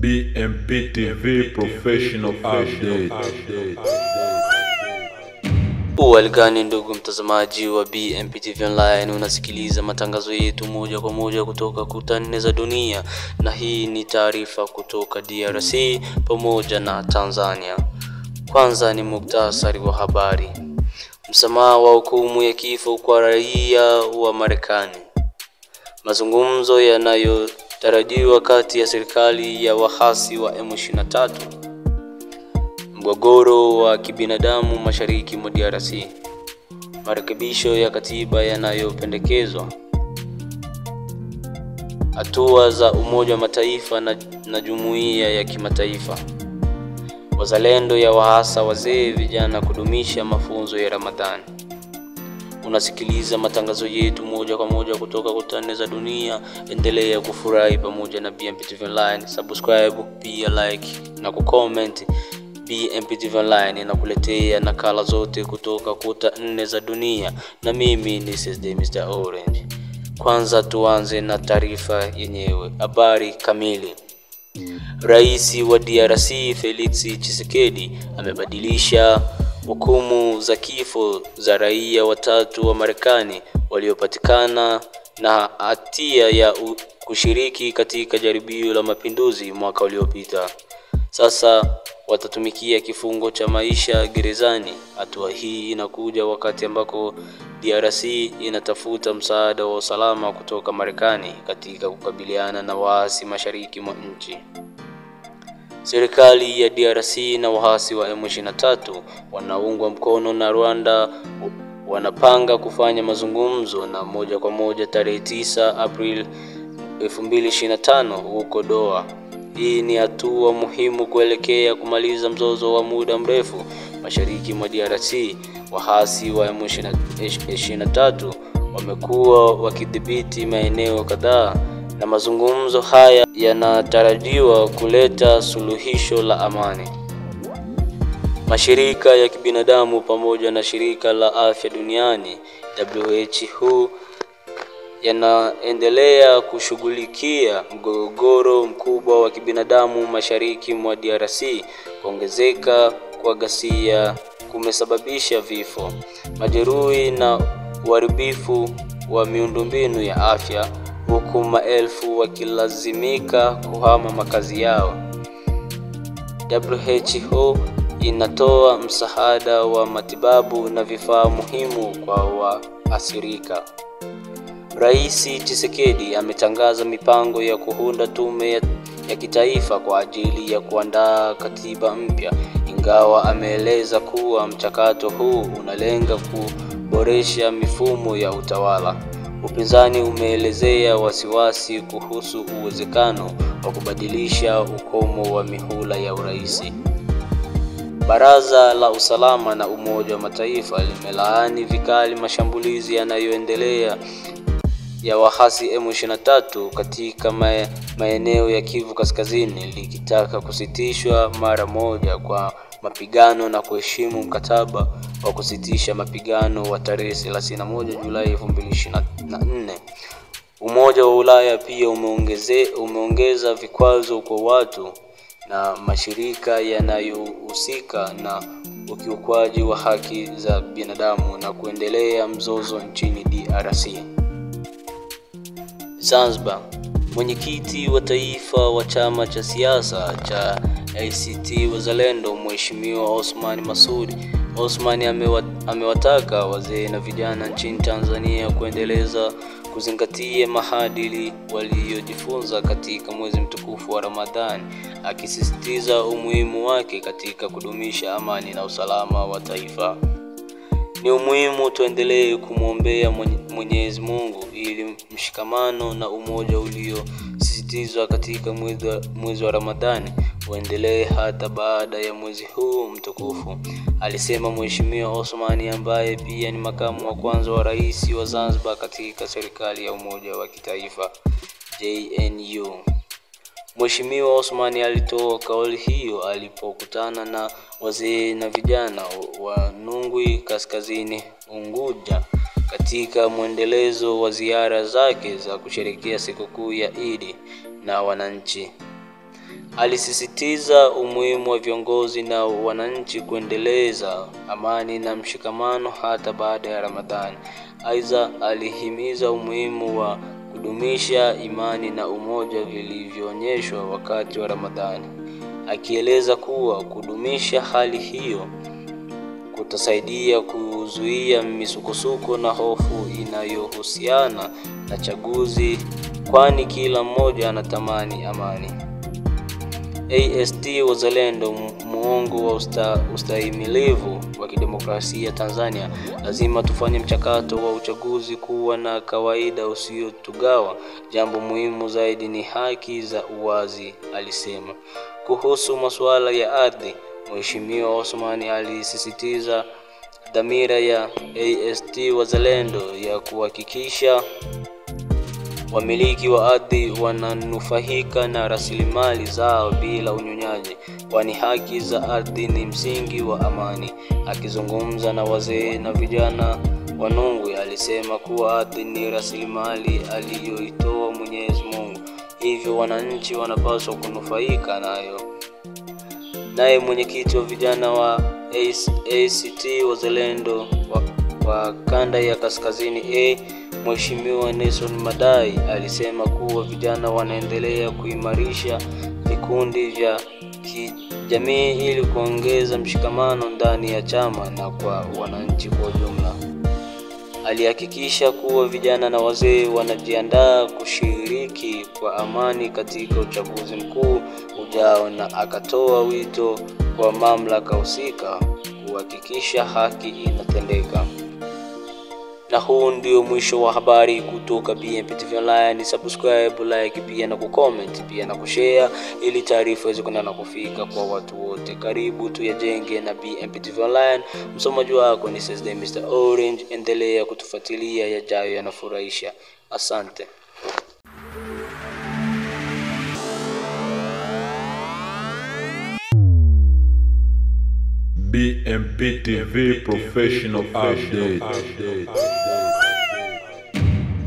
BMP TV Professional Update. Uwaligani ndugu mtazamaji wa BMP TV Online, unasikiliza matangazo yetu moja kwa moja kutoka kuta nne za dunia, na hii ni taarifa kutoka DRC pamoja na Tanzania. Kwanza ni muktasari wa habari. Msamaha wa hukumu ya kifo kwa raia wa Marekani. Mazungumzo yanayotarajiwa kati ya serikali ya wahasi wa M23. Mgogoro wa kibinadamu mashariki mwa DRC. Marekebisho ya katiba yanayopendekezwa. Hatua za Umoja wa Mataifa na jumuiya ya kimataifa. Wazalendo ya wahasa wazee vijana kudumisha mafunzo ya Ramadhani. Unasikiliza matangazo yetu moja kwa moja kutoka kuta nne za dunia. Endelea kufurahi pamoja na BMP TV Online. Subscribe, pia like na kucomment. BMP TV Online inakuletea nakala zote kutoka kuta nne za dunia, na mimi ni SSD Mr. Orange. Kwanza tuanze na taarifa yenyewe. Habari kamili. Rais wa DRC Felix Tshisekedi amebadilisha hukumu za kifo za raia watatu wa Marekani waliopatikana na hatia ya kushiriki katika jaribio la mapinduzi mwaka uliopita. Sasa watatumikia kifungo cha maisha gerezani. Hatua hii inakuja wakati ambako DRC inatafuta msaada wa usalama kutoka Marekani katika kukabiliana na waasi mashariki mwa nchi. Serikali ya DRC na waasi wa M23 wanaungwa mkono na Rwanda wanapanga kufanya mazungumzo na moja kwa moja tarehe 9 Aprili 2025 huko Doha. Hii ni hatua muhimu kuelekea kumaliza mzozo wa muda mrefu mashariki mwa DRC. Waasi wa M23 wamekuwa wakidhibiti maeneo kadhaa, na mazungumzo haya yanatarajiwa kuleta suluhisho la amani. Mashirika ya kibinadamu pamoja na shirika la afya duniani WHO yanaendelea kushughulikia mgogoro mkubwa wa kibinadamu mashariki mwa DRC. Kuongezeka kwa ghasia kumesababisha vifo, majeruhi na uharibifu wa miundombinu ya afya, huku maelfu wakilazimika kuhama makazi yao. WHO inatoa msaada wa matibabu na vifaa muhimu kwa waathirika. Rais Tshisekedi ametangaza mipango ya kuunda tume ya kitaifa kwa ajili ya kuandaa katiba mpya, ingawa ameeleza kuwa mchakato huu unalenga kuboresha mifumo ya utawala. Upinzani umeelezea wasiwasi kuhusu uwezekano wa kubadilisha ukomo wa mihula ya urais. Baraza la Usalama na Umoja wa Mataifa limelaani vikali mashambulizi yanayoendelea ya wahasi M23 katika maeneo ya Kivu Kaskazini, likitaka kusitishwa mara moja kwa mapigano na kuheshimu mkataba wa kusitisha mapigano wa tarehe 31 Julai 2024. Umoja wa Ulaya pia umeongeza vikwazo kwa watu na mashirika yanayohusika na ukiukwaji wa haki za binadamu na kuendelea mzozo nchini DRC. Zanzibar. Mwenyekiti wa taifa wa chama cha siasa cha ACT Wazalendo Mheshimiwa Othman Masoud Othman amewataka wazee na vijana nchini Tanzania kuendeleza kuzingatia maadili waliojifunza katika mwezi mtukufu wa Ramadhani, akisisitiza umuhimu wake katika kudumisha amani na usalama wa taifa. Ni muhimu tuendelee kumwombea Mwenyezi Mungu ili mshikamano na umoja uliosisitizwa katika mwezi wa Ramadhani uendelee hata baada ya mwezi huu mtukufu, alisema Mheshimiwa Othman, ambaye pia ni makamu wa kwanza wa rais wa Zanzibar katika serikali ya umoja wa kitaifa JNU. Mheshimiwa Othman alitoa kauli hiyo alipokutana na wazee na vijana wa Nungwi Kaskazini Unguja katika mwendelezo wa ziara zake za kusherehekea sikukuu ya Eid na wananchi. Alisisitiza umuhimu wa viongozi na wananchi kuendeleza amani na mshikamano hata baada ya Ramadhani. Aidha, alihimiza umuhimu wa kudumisha imani na umoja vilivyoonyeshwa wakati wa Ramadhani, akieleza kuwa kudumisha hali hiyo kutasaidia kuzuia misukosuko na hofu inayohusiana na chaguzi, kwani kila mmoja anatamani amani. ACT Wazalendo, muongo wa ustahimilivu wa kidemokrasia Tanzania. Lazima tufanye mchakato wa uchaguzi kuwa na kawaida usiotugawa. Jambo muhimu zaidi ni haki za uwazi, alisema. Kuhusu masuala ya ardhi, Mheshimiwa Othman alisisitiza dhamira ya ACT Wazalendo ya kuhakikisha wamiliki wa ardhi wananufaika na rasilimali zao bila unyonyaji, kwani haki za ardhi ni msingi wa amani. Akizungumza na wazee na vijana wa Nungwi, alisema kuwa ardhi ni rasilimali aliyoitoa Mwenyezi Mungu, hivyo wananchi wanapaswa kunufaika nayo. Naye mwenyekiti wa vijana wa ACT Wazalendo wa kanda ya Kaskazini Mheshimiwa Nelson Madai alisema kuwa vijana wanaendelea kuimarisha vikundi vya kijamii ili kuongeza mshikamano ndani ya chama na kwa wananchi kwa ujumla. Alihakikisha kuwa vijana na wazee wanajiandaa kushiriki kwa amani katika uchaguzi mkuu ujao, na akatoa wito kwa mamlaka husika kuhakikisha haki inatendeka. Na huu ndio mwisho wa habari kutoka BMP TV Online. Subscribe, like pia na kucomment pia na kushare ili taarifa ziweze kwenda kufika kwa watu wote. Karibu tuyajenge na BMP TV Online. Msomaji wako ni Saturday Mr. Orange. Endelea kutufuatilia, yajayo yanafurahisha. Asante. BMP TV Professional Update.